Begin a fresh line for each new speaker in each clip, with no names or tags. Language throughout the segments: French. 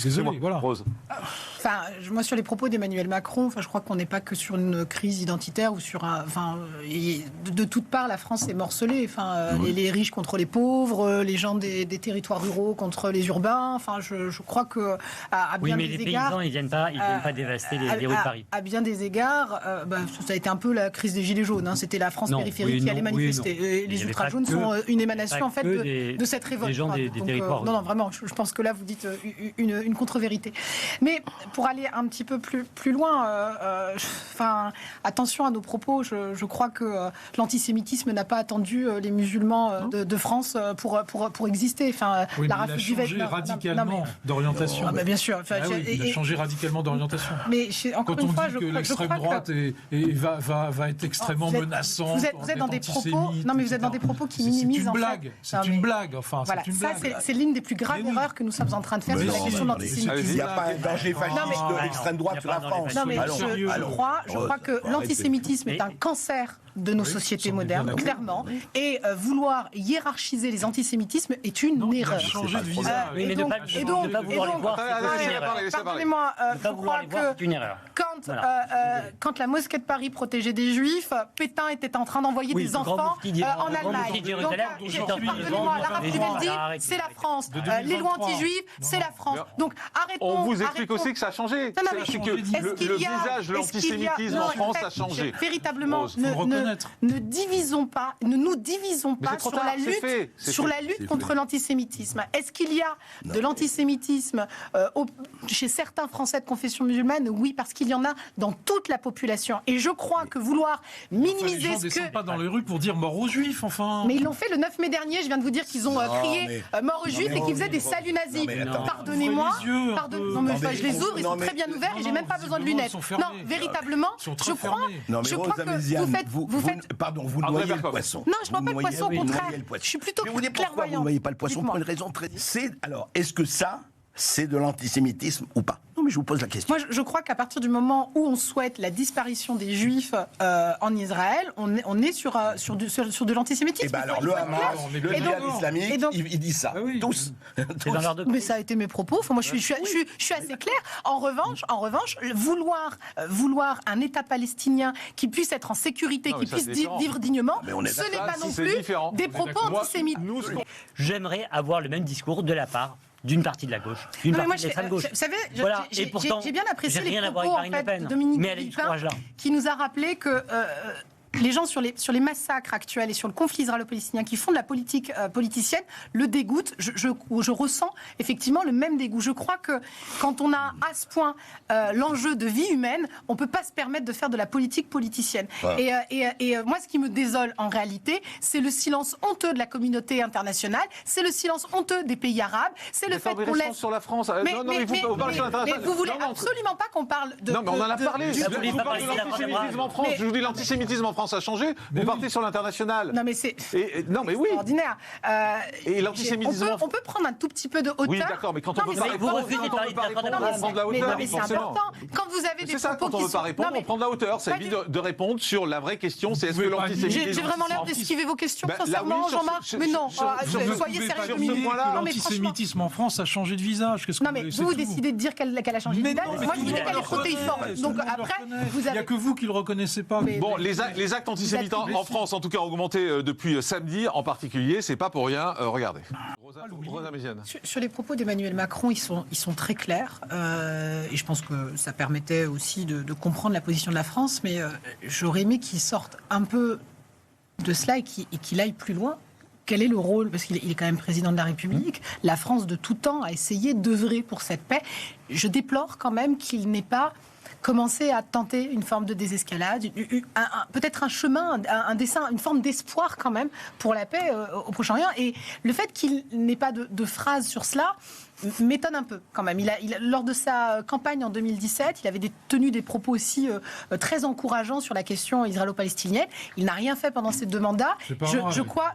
Désolé, voilà.
Rose.
Enfin, moi, sur les propos d'Emmanuel Macron, je crois qu'on n'est pas que sur une crise identitaire ou sur un. De toutes parts, la France est morcelée. Les riches contre les pauvres, les gens des territoires ruraux contre les urbains. Je crois que à bien des égards.
Oui, mais les paysans, ils viennent pas dévaster les rues de Paris.
À bien des égards, ça a été un peu la crise des Gilets jaunes. C'était la France périphérique qui allait manifester. Les ultra jaunes sont une émanation en fait de cette révolte.
Les gens des territoires.
Non, vraiment. Je pense que là, vous dites une contre-vérité. Mais pour aller un petit peu plus loin, attention à nos propos. Je crois que l'antisémitisme n'a pas attendu les musulmans de France pour exister.
Oui, il a changé radicalement d'orientation.
Bien sûr.
Il a changé radicalement d'orientation.
Mais encore
quand
une
on
fois,
dit que l'extrême droite va être extrêmement menaçante,
vous êtes dans des propos. Non, mais vous êtes dans des propos qui minimisent.
C'est une blague. Enfin,
voilà.
c'est une blague.
C'est l'une des plus graves erreurs que nous sommes en train de faire sur la question de l'antisémitisme.
Il n'y a pas un danger fasciste de l'extrême droite sur la France.
Non, mais je crois que l'antisémitisme est un cancer de nos sociétés modernes, clairement. Et vouloir hiérarchiser les antisémitismes est une erreur.
Changer de visage.
Mais ne pas vouloir les voir, c'est une erreur.
Pardonnez-moi, je crois que quand la mosquée de Paris protégeait des juifs, Pétain était en train d'envoyer des enfants en Allemagne. Donc, pardonnez-moi, l'arabe qui dit, c'est la France. Les lois anti-juives, c'est la France. Donc, arrêtons.
On vous explique aussi que ça a changé. C'est que le visage de l'antisémitisme en France a changé.
Véritablement, ne nous divisons pas sur la lutte contre l'antisémitisme. Est-ce qu'il y a de l'antisémitisme chez certains Français de confession musulmane? Oui, parce qu'il y en a dans toute la population. Et je crois que vouloir minimiser
les gens ne descendent pas dans les rues pour dire mort aux juifs, enfin.
Mais ils l'ont fait le 9 mai dernier. Je viens de vous dire qu'ils ont crié mort aux juifs et qu'ils faisaient des saluts nazis. Pardonnez-moi. Non, mais je les ouvre, ils sont très bien ouverts et j'ai même pas besoin de lunettes. Non, véritablement, je crois que vous faites.
Pardon, vous noyez le poisson.
Non, je ne noie pas le poisson, au contraire. Je suis plutôt clairvoyant.
Pourquoi vous ne noyez pas le poisson? Pour une raison très... Alors, est-ce que ça, c'est de l'antisémitisme ou pas? Non, mais je vous pose la question.
Moi, je crois qu'à partir du moment où on souhaite la disparition des Juifs en Israël, on est sur de l'antisémitisme.
Et bien alors, le Hamas, le djihad islamique, il dit ça. Tous.
Mais ça a été mes propos. Enfin, moi, je suis assez clair. En revanche, vouloir un État palestinien qui puisse être en sécurité, qui puisse vivre dignement, ce n'est pas non plus des propos antisémites.
J'aimerais avoir le même discours de la part d'une partie de la gauche, d'une partie de l'extrême gauche.
Vous savez,
voilà. Et pourtant,
j'ai bien apprécié les
rien
propos de Dominique Villepin, qui nous a rappelé que les gens sur les massacres actuels et sur le conflit israélo-palestinien qui font de la politique politicienne le dégoûtent. Je ressens effectivement le même dégoût. Je crois que quand on a à ce point l'enjeu de vie humaine, on ne peut pas se permettre de faire de la politique politicienne. Ouais. Et moi, ce qui me désole en réalité, c'est le silence honteux de la communauté internationale, c'est le silence honteux des pays arabes, c'est le fait qu'on laisse...
sur la France.
Mais vous voulez absolument pas qu'on parle de...
Non, mais on en a parlé. Vous parlez de l'antisémitisme en France. Je vous dis l'antisémitisme en France a changé, vous partez sur l'international.
Non mais c'est
extraordinaire. Et l'antisémitisme...
On peut prendre un tout petit peu de hauteur.
Oui, d'accord, mais quand on ne veut pas répondre, on prend de la hauteur.
Mais c'est important. Quand vous avez des propos qui sont...
C'est ça, quand on ne veut pas répondre, on prend de la hauteur. C'est vite de répondre sur la vraie question, c'est est-ce que l'antisémitisme...
J'ai vraiment l'air d'esquiver vos questions, sincèrement, Jean-Marc. Mais non, soyez sérieux.
L'antisémitisme en France a changé de visage.
Non mais vous décidez de dire qu'elle a changé de visage. Moi je dis qu'elle est protéiforme. Donc après, vous avez...
Il n'y a que vous qui le reconnaissez pas.
Bon, les actes antisémites en France, en tout cas, ont augmenté depuis samedi en particulier. C'est pas pour rien. Regardez. Rosa Méziane.
Sur les propos d'Emmanuel Macron, ils sont très clairs. Et je pense que ça permettait aussi de comprendre la position de la France. Mais j'aurais aimé qu'il sorte un peu de cela et qu'il aille plus loin. Quel est le rôle, parce qu'il est quand même président de la République, la France de tout temps a essayé d'œuvrer pour cette paix. Je déplore quand même qu'il n'ait pas commencer à tenter une forme de désescalade, peut-être un chemin, un dessin, une forme d'espoir quand même pour la paix au Proche-Orient. Et le fait qu'il n'ait pas de phrase sur cela m'étonne un peu quand même. Lors de sa campagne en 2017, il avait tenu des propos aussi très encourageants sur la question israélo-palestinienne. Il n'a rien fait pendant ces 2 mandats. Je crois,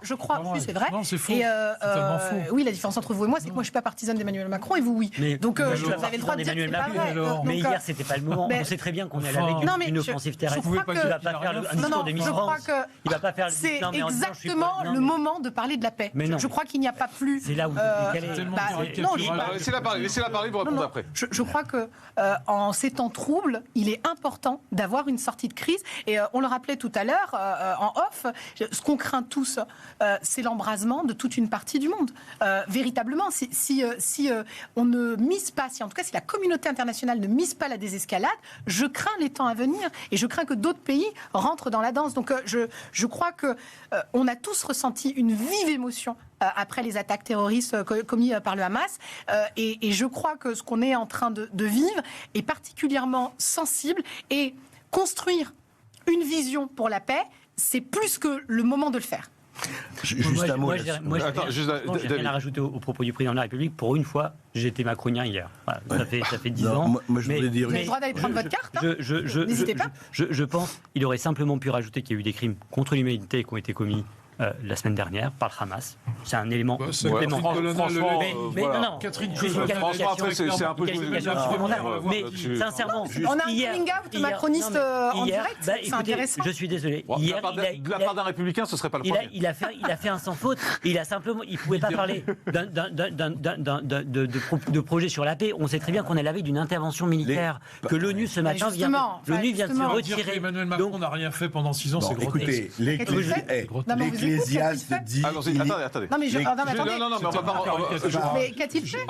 oui, c'est vrai.
Non, c'est faux.
Et
faux.
oui, la différence entre vous et moi, c'est que moi, je suis pas partisane d'Emmanuel Macron et vous, oui.
Mais
donc, vous avez le droit de dire que c'est pas vrai.
Mais hier, c'était pas le moment. On sait très bien qu'on est allé avec une offensive terrestre. Il va pas faire un discours de Miss France. Il va pas faire.
C'est exactement le moment de parler de la paix. Je crois qu'il n'y a pas plus.
C'est là où
non,
Laissez-la parler, vous répondez après.
Je crois que en ces temps troubles, il est important d'avoir une sortie de crise. Et on le rappelait tout à l'heure, en off, ce qu'on craint tous, c'est l'embrasement de toute une partie du monde. Véritablement, si on ne mise pas, en tout cas si la communauté internationale ne mise pas la désescalade, je crains les temps à venir et je crains que d'autres pays rentrent dans la danse. Donc je crois qu'on a tous ressenti une vive émotion après les attaques terroristes commises par le Hamas. Et je crois que ce qu'on est en train de vivre est particulièrement sensible et construire une vision pour la paix, c'est plus que le moment de le faire.
Juste un mot. J'ai rien à rajouter au propos du président de la République. Pour une fois, j'étais macronien hier. Voilà, ça fait 10 ans.
Moi, je voulais dire...
Vous avez le droit d'aller prendre votre carte. N'hésitez pas.
Je pense qu'il aurait simplement pu rajouter qu'il y a eu des crimes contre l'humanité qui ont été commis la semaine dernière par le Hamas. C'est un élément complètement...
Franchement,
non,
Catherine,
franchement, après, c'est un peu...
Mais sincèrement,
on a un coming out macroniste en direct, c'est intéressant.
Je suis désolé.
De la part d'un républicain, ce serait pas le premier.
Il a fait un sans faute. Il pouvait pas parler de projet sur la paix. On sait très bien qu'on est à la veille d'une intervention militaire, que l'ONU ce matin vient de se retirer.
Emmanuel Macron n'a rien fait pendant 6 ans, c'est grotesque.
Écoutez, l'Ecclésiaste dit...
Attendez.
Non, mais attendez.
Non, mais on va pas...
Mais qu'a-t-il fait ?